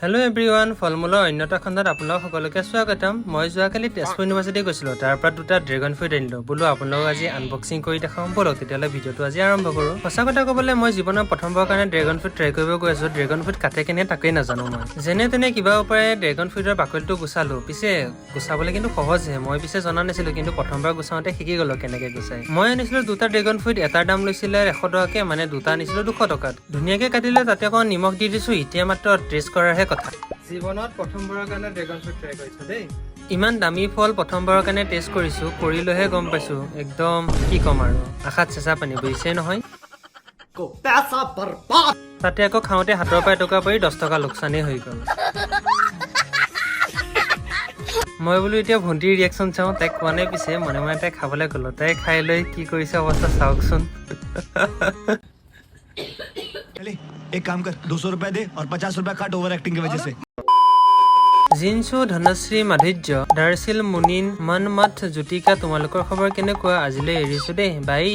Hello everyone, ফলমূলৰ অন্যটা খণ্ডত আপোনালোক সকলোকে স্বাগতম। মই যোৱাকালি তেজপুৰ ইউনিভাৰ্চিটি গৈছিলোঁ। তাৰ পৰা দুটা ড্ৰেগন ফ্ৰুইট আনিলোঁ। বোলো আপোনালোকক আজি আনবক্সিং কৰি দেখাম বলক। তেতিয়াহ'লে ভিডিঅ'টো আজি আৰম্ভ কৰোঁ। সঁচা কথা ক'বলৈ মই জীৱনৰ প্ৰথমবাৰৰ কাৰণে ড্ৰেগন ফ্ৰুইট ট্ৰাই কৰিব গৈ আছোঁ। ড্ৰেগন ফ্ৰুইট কাটে কেনে তাকেই নাজানো মই। যেনে তেনে কিবা উপায়ে ড্ৰেগন ফ্ৰুইটৰ বাকলিটো গুচালোঁ। পিছে গুচাবলৈ কিন্তু সহজহে। মই পিছে জনা নাছিলোঁ, কিন্তু প্ৰথমবাৰ গুচাওঁতে শিকি গ'লো কেনেকৈ গুচাই। মই আনিছিলোঁ দুটা ড্ৰেগন ফ্ৰুইট। এটাৰ দাম লৈছিলে 100 টকাকৈ, মানে দুটা আনিছিলোঁ 200 টকাত। ধুনীয়াকৈ কাটিলে, তাতে অকণ নিমখ দি দিছোঁ। এতিয়া মাত্ৰ টেষ্ট কৰাৰহে কথা। জীৱনত প্ৰথমবাৰৰ কাৰণে ড্ৰেগন ফ্ৰুইট ট্ৰাই কৰিছোঁ দেই। ইমান দামী ফল প্ৰথমবাৰৰ কাৰণে টেষ্ট কৰিছোঁ। কৰিলৈহে গম পাইছোঁ একদম কি ক'ম আৰু, আশাত চেঁচা পানী বুজিছেই নহয়। তাতে আকৌ খাওঁতে হাতৰ পৰা এটকা পৰি 10 টকা লোকচানেই হৈ গ'ল। মই বোলো এতিয়া ভণ্টিৰ ৰিয়েকশ্যন চাওঁ। তাইক কোৱা নাই, পিছে মনে মনে তাই খাবলৈ ক'লোঁ। তাই খাই লৈ কি কৰিছে অৱস্থা চাওকচোন। एक काम कर 200 रुपए दे और 50 रुपए काट ओवर एक्टिंग की वजह से। জিনছু, ধনশ্ৰী, মাধুৰ্য, দাৰ্চিল, মুনিন, মনমথ, জ্যোতিকা, তোমালোকৰ খবৰ কেনেকুৱা? আজিলৈ এৰিছোঁ দেই, বাই।